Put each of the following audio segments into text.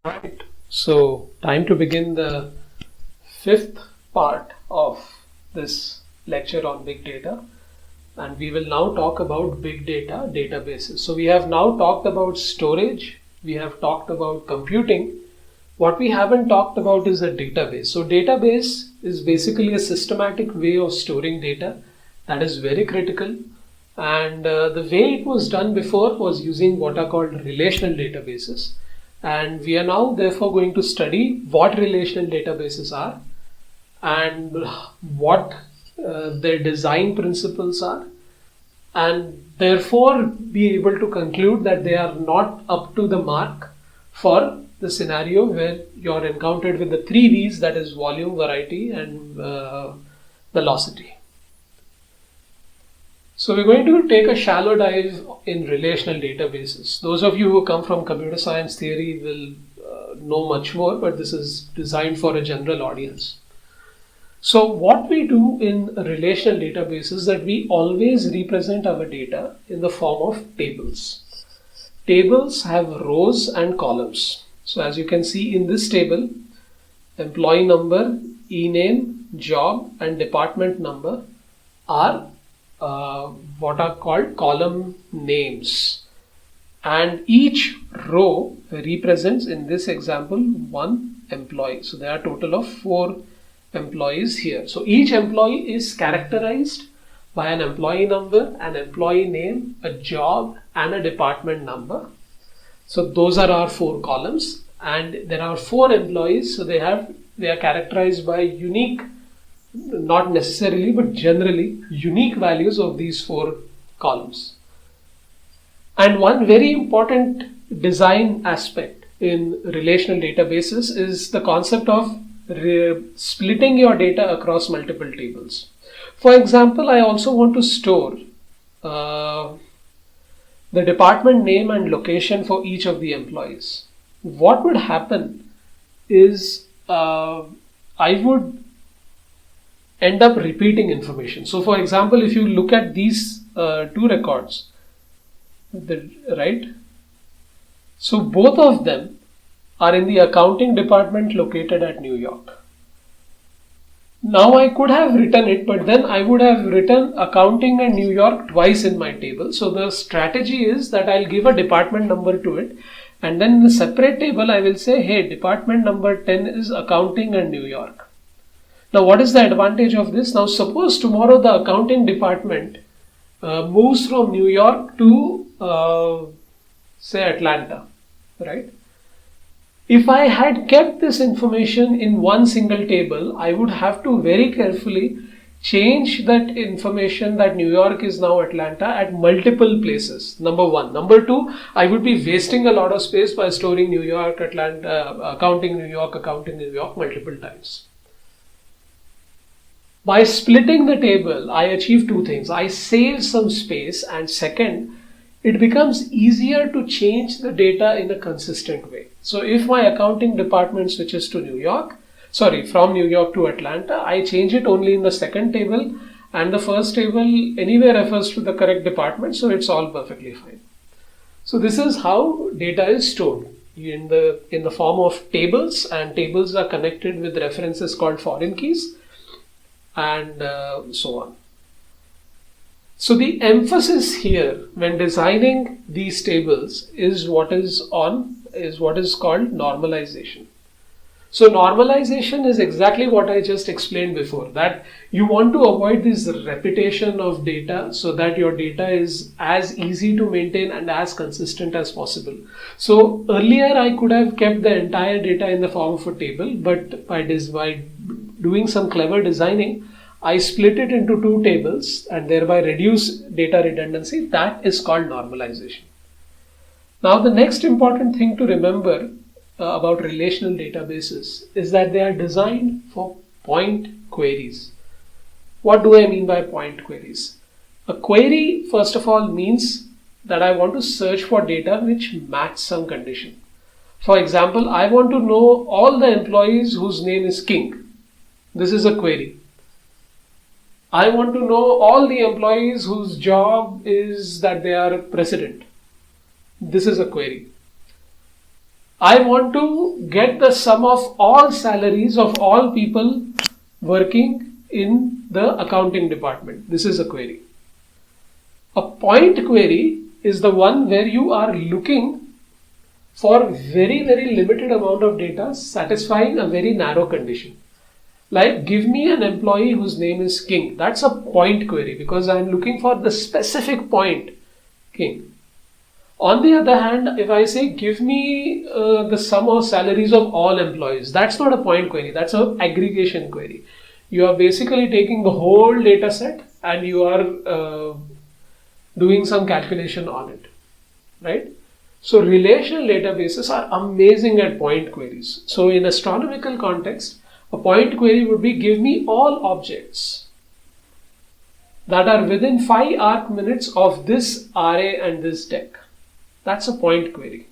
Right. So, time to begin the fifth part of this lecture on big data, and we will now talk about big data databases. So, we have now talked about storage, we have talked about computing. What we haven't talked about is a database. So, database is basically a systematic way of storing data that is very critical. And the way it was done before was using what are called relational databases. And we are now therefore going to study what relational databases are and what their design principles are, and therefore be able to conclude that they are not up to the mark for the scenario where you're encountered with the three V's, that is volume, variety, and velocity. So we're going to take a shallow dive in relational databases. Those of you who come from computer science theory will know much more, but this is designed for a general audience. So what we do in relational databases is that we always represent our data in the form of tables. Tables have rows and columns. So as you can see in this table, employee number, e-name, job, and department number are what are called column names, and each row represents, in this example, one employee. So there are a total of 4 employees here. So each employee is characterized by an employee number, an employee name, a job, and a department number. So those are our 4 columns, and there are 4 employees, so they are characterized by unique, not necessarily but generally unique values of these 4 columns. And one very important design aspect in relational databases is the concept of splitting your data across multiple tables. For example, I also want to store the department name and location for each of the employees. What would happen is I would end up repeating information. So for example, if you look at these 2 records, right? So both of them are in the accounting department located at New York. Now I could have written it, but then I would have written accounting and New York twice in my table. So the strategy is that I'll give a department number to it, and then in a separate table I will say, hey, department number 10 is accounting and New York. Now, what is the advantage of this? Now, suppose tomorrow the accounting department moves from New York to, say, Atlanta, right? If I had kept this information in one single table, I would have to very carefully change that information that New York is now Atlanta at multiple places. Number one. Number two, I would be wasting a lot of space by storing New York, Atlanta, accounting New York multiple times. By splitting the table, I achieve 2 things. I save some space, and second, it becomes easier to change the data in a consistent way. So if my accounting department switches to from New York to Atlanta, I change it only in the second table, and the first table anyway refers to the correct department, so it's all perfectly fine. So this is how data is stored in the form of tables, and tables are connected with references called foreign keys, and so on. So the emphasis here when designing these tables is what is called normalization. So normalization is exactly what I just explained before, that you want to avoid this repetition of data so that your data is as easy to maintain and as consistent as possible. So earlier I could have kept the entire data in the form of a table, but by doing some clever designing, I split it into 2 tables and thereby reduce data redundancy. That is called normalization. Now the next important thing to remember about relational databases is that they are designed for point queries. What do I mean by point queries? A query, first of all, means that I want to search for data which match some condition. For example, I want to know all the employees whose name is King. This is a query. I want to know all the employees whose job is that they are president. This is a query. I want to get the sum of all salaries of all people working in the accounting department. This is a query. A point query is the one where you are looking for very, very limited amount of data satisfying a very narrow condition. Like, give me an employee whose name is King. That's a point query because I'm looking for the specific point King. On the other hand, if I say give me the sum of salaries of all employees, that's not a point query, that's an aggregation query. You are basically taking the whole data set and you are doing some calculation on it, right? So relational databases are amazing at point queries. So in astronomical context, a point query would be give me all objects that are within 5 arc minutes of this array and this deck. That's a point query.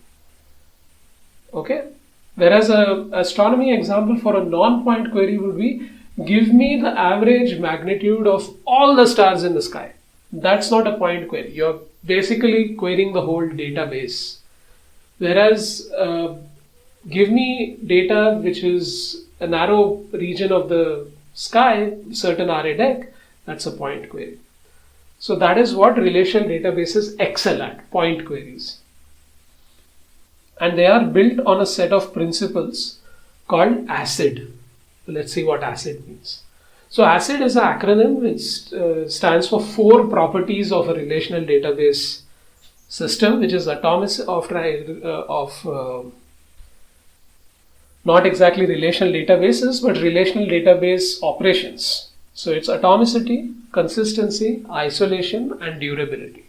Okay? Whereas a astronomy example for a non-point query would be give me the average magnitude of all the stars in the sky. That's not a point query. You're basically querying the whole database. Whereas give me data which is a narrow region of the sky, certain array deck, that's a point query. So that is what relational databases excel at, point queries. And they are built on a set of principles called ACID. Let's see what ACID means. So ACID is an acronym which stands for 4 properties of a relational database system, which is not exactly relational databases, but relational database operations. So it's atomicity, consistency, isolation, and durability.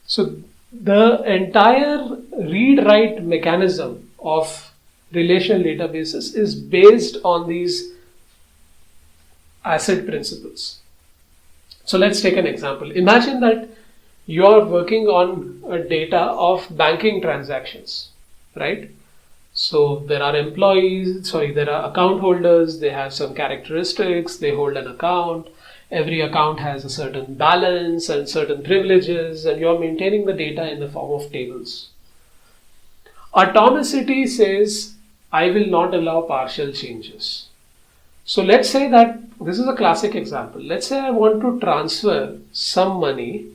So the entire read-write mechanism of relational databases is based on these ACID principles. So let's take an example. Imagine that you're working on a data of banking transactions, right? So there are there are account holders, they have some characteristics, they hold an account, every account has a certain balance and certain privileges, and you're maintaining the data in the form of tables. Atomicity says, I will not allow partial changes. So let's say that, this is a classic example, let's say I want to transfer some money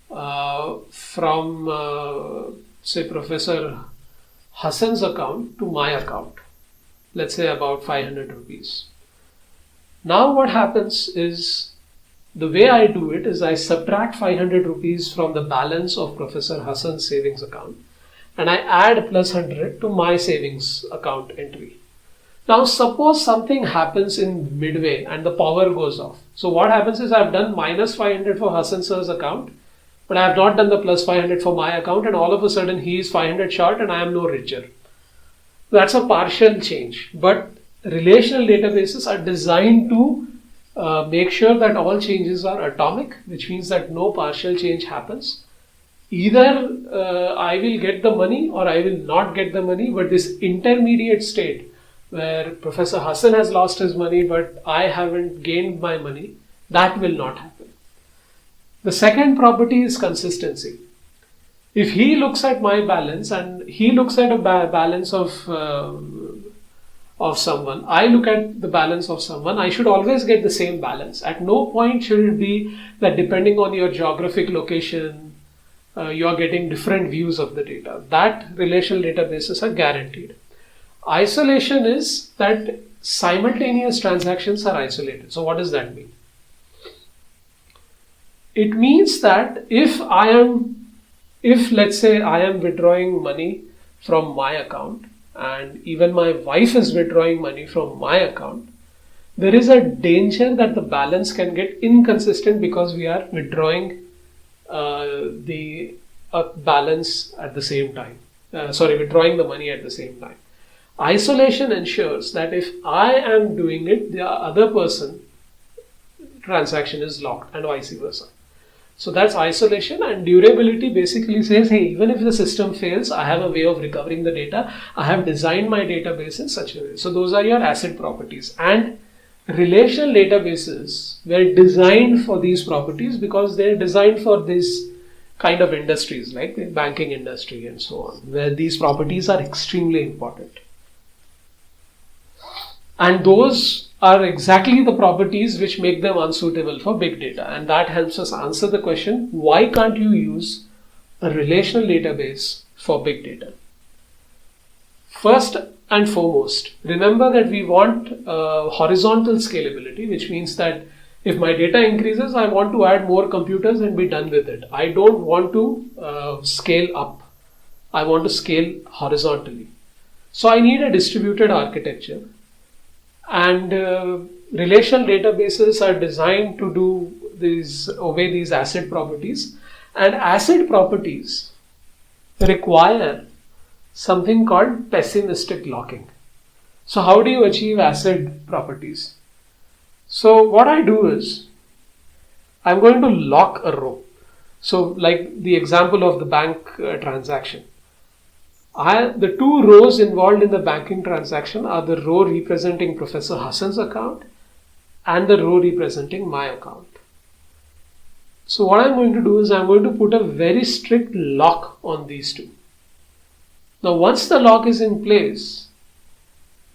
from, say, Professor Hassan's account to my account, let's say about 500 rupees. Now what happens is, the way I do it is I subtract 500 rupees from the balance of Professor Hassan's savings account and I add plus 100 to my savings account entry. Now suppose something happens in midway and the power goes off. So what happens is I've done minus 500 for Hassan sir's account, but I have not done the plus 500 for my account, and all of a sudden he is 500 short and I am no richer. That's a partial change. But relational databases are designed to make sure that all changes are atomic, which means that no partial change happens. Either I will get the money or I will not get the money, but this intermediate state where Professor Hassan has lost his money but I haven't gained my money, that will not happen. The second property is consistency. If he looks at my balance and he looks at a balance of someone, I look at the balance of someone, I should always get the same balance. At no point should it be that depending on your geographic location, you are getting different views of the data. That relational databases are guaranteed. Isolation is that simultaneous transactions are isolated. So what does that mean? It means that if let's say I am withdrawing money from my account and even my wife is withdrawing money from my account, there is a danger that the balance can get inconsistent because we are withdrawing the balance at the same time. Withdrawing the money at the same time. Isolation ensures that if I am doing it, the other person transaction is locked and vice versa. So that's isolation, and durability basically says, hey, even if the system fails, I have a way of recovering the data. I have designed my database in such a way. So those are your ACID properties. And relational databases were designed for these properties because they're designed for this kind of industries like the banking industry and so on, where these properties are extremely important. And those are exactly the properties which make them unsuitable for big data. And that helps us answer the question, why can't you use a relational database for big data? First and foremost, remember that we want horizontal scalability, which means that if my data increases, I want to add more computers and be done with it. I don't want to scale up. I want to scale horizontally. So I need a distributed architecture. And relational databases are designed to obey these ACID properties. And ACID properties require something called pessimistic locking. So how do you achieve ACID properties? So what I do is, I'm going to lock a row. So like the example of the bank transaction. The two rows involved in the banking transaction are the row representing Professor Hassan's account and the row representing my account. So what I'm going to do is I'm going to put a very strict lock on these two. Now once the lock is in place,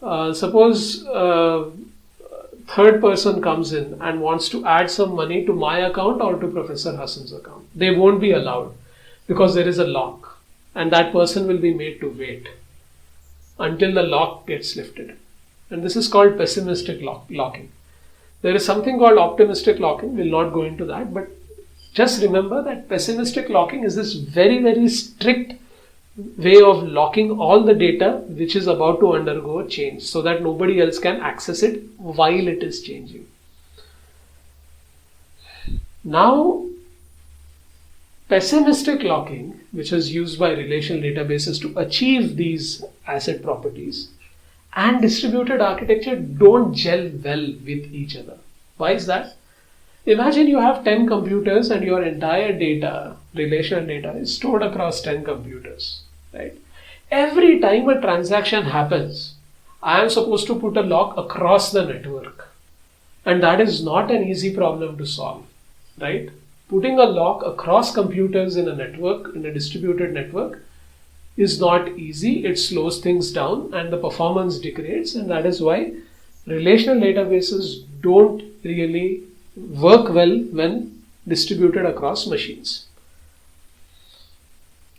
suppose third person comes in and wants to add some money to my account or to Professor Hassan's account. They won't be allowed because there is a lock. And that person will be made to wait until the lock gets lifted. And this is called pessimistic locking. There is something called optimistic locking. We'll not go into that. But just remember that pessimistic locking is this very, very strict way of locking all the data which is about to undergo a change so that nobody else can access it while it is changing. Now, pessimistic locking, which is used by relational databases to achieve these ACID properties, and distributed architecture don't gel well with each other. Why is that? Imagine you have 10 computers and your entire data, relational data, is stored across 10 computers. Right? Every time a transaction happens, I am supposed to put a lock across the network. And that is not an easy problem to solve. Right? Putting a lock across computers in a network, in a distributed network, is not easy. It slows things down and the performance degrades, and that is why relational databases don't really work well when distributed across machines.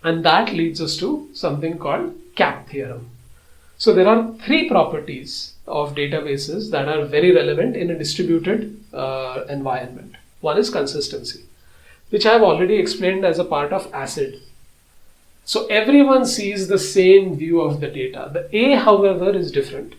And that leads us to something called CAP theorem. So there are three properties of databases that are very relevant in a distributed environment. One is consistency, which I have already explained as a part of ACID. So everyone sees the same view of the data. The A, however, is different.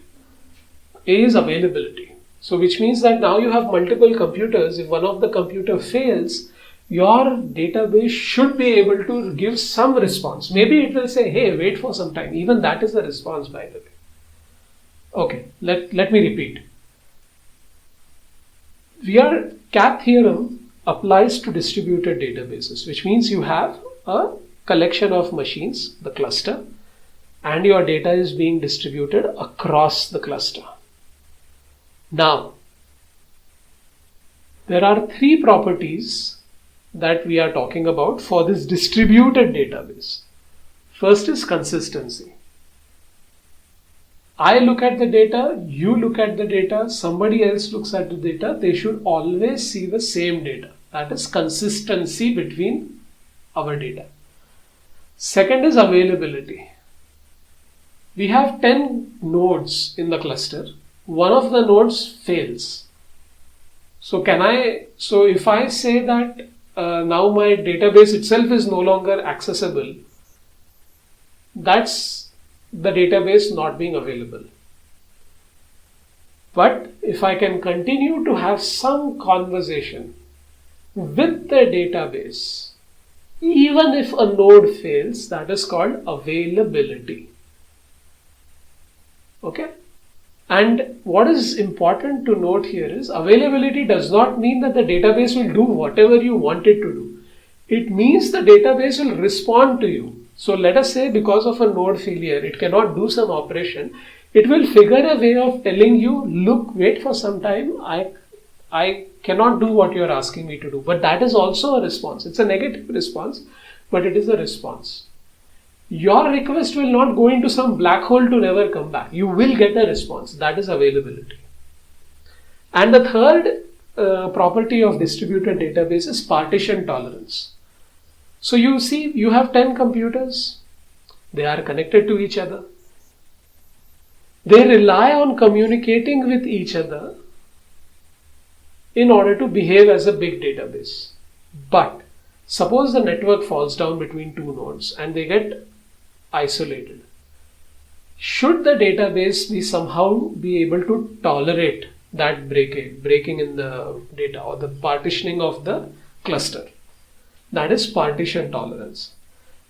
A is availability. So which means that now you have multiple computers. If one of the computer fails, your database should be able to give some response. Maybe it will say, hey, wait for some time. Even that is a response, by the way. Okay, let me repeat. CAP theorem applies to distributed databases, which means you have a collection of machines, the cluster, and your data is being distributed across the cluster. Now, there are three properties that we are talking about for this distributed database. First is consistency. I look at the data, you look at the data, somebody else looks at the data. They should always see the same data. That is consistency between our data. Second is availability. We have 10 nodes in the cluster. One of the nodes fails. So if I say that now my database itself is no longer accessible, that's the database not being available. But if I can continue to have some conversation with the database, even if a node fails, that is called availability. Okay? And what is important to note here is availability does not mean that the database will do whatever you want it to do. It means the database will respond to you. So let us say because of a node failure, it cannot do some operation. It will figure a way of telling you, look, wait for some time. I cannot do what you're asking me to do. But that is also a response. It's a negative response. but it is a response. Your request will not go into some black hole to never come back. You will get a response. That is availability. And the third property of distributed database is partition tolerance. So you see, you have 10 computers. They are connected to each other. They rely on communicating with each other in order to behave as a big database. But suppose the network falls down between two nodes and they get isolated. Should the database be somehow be able to tolerate that breaking in the data or the partitioning of the cluster? That is partition tolerance.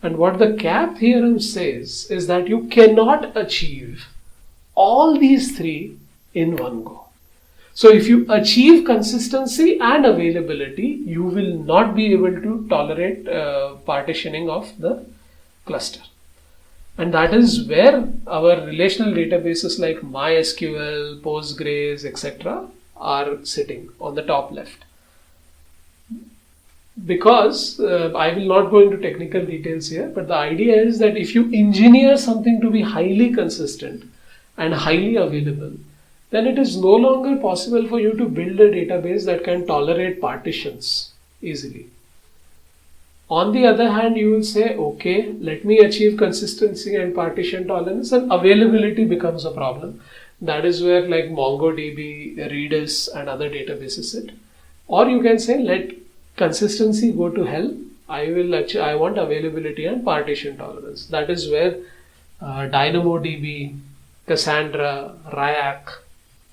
And what the CAP theorem says is that you cannot achieve all these three in one go. So if you achieve consistency and availability, you will not be able to tolerate partitioning of the cluster. And that is where our relational databases like MySQL, Postgres, etc. are sitting on the top left. Because I will not go into technical details here, but the idea is that if you engineer something to be highly consistent and highly available, then it is no longer possible for you to build a database that can tolerate partitions easily. On the other hand, you will say, okay, let me achieve consistency and partition tolerance, and availability becomes a problem. That is where like MongoDB, Redis and other databases sit. Or you can say, let consistency go to hell. I want availability and partition tolerance. That is where DynamoDB, Cassandra, Ryak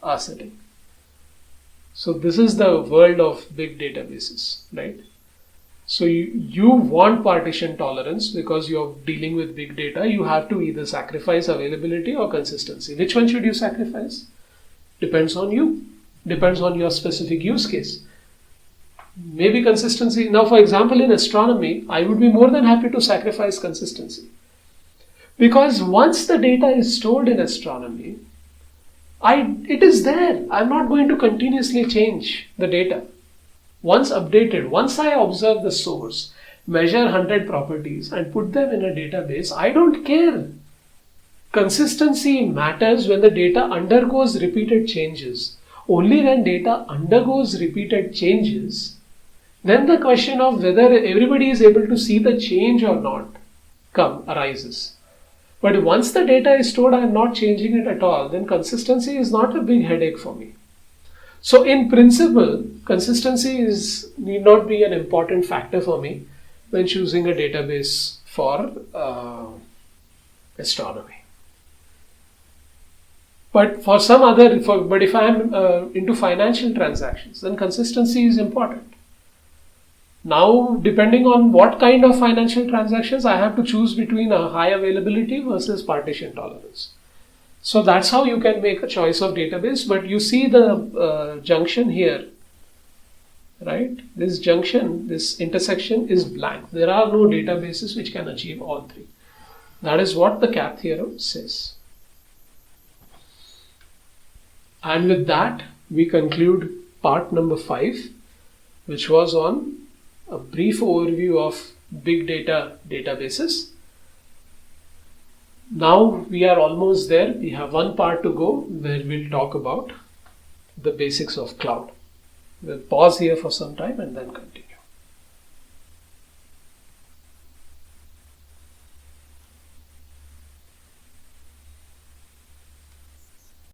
are sitting. So this is the world of big databases, right? So you want partition tolerance because you're dealing with big data. You have to either sacrifice availability or consistency. Which one should you sacrifice? Depends on you. Depends on your specific use case. Maybe consistency. Now, for example, in astronomy, I would be more than happy to sacrifice consistency. Because once the data is stored in astronomy, it is there. I'm not going to continuously change the data. Once updated, once I observe the source, measure 100 properties and put them in a database, I don't care. Consistency matters when the data undergoes repeated changes. Only when data undergoes repeated changes, then the question of whether everybody is able to see the change or not arises. But once the data is stored, I am not changing it at all, then consistency is not a big headache for me. So in principle, consistency need not be an important factor for me when choosing a database for astronomy. But for some other, but if I am into financial transactions, then consistency is important. Now, depending on what kind of financial transactions, I have to choose between a high availability versus partition tolerance. So that's how you can make a choice of database. But you see the junction here, right? This junction, this intersection is blank. There are no databases which can achieve all three. That is what the CAP theorem says. And with that, we conclude part number 5, which was on a brief overview of big data databases. Now we are almost there. We have one part to go where we'll talk about the basics of cloud. We'll pause here for some time and then continue.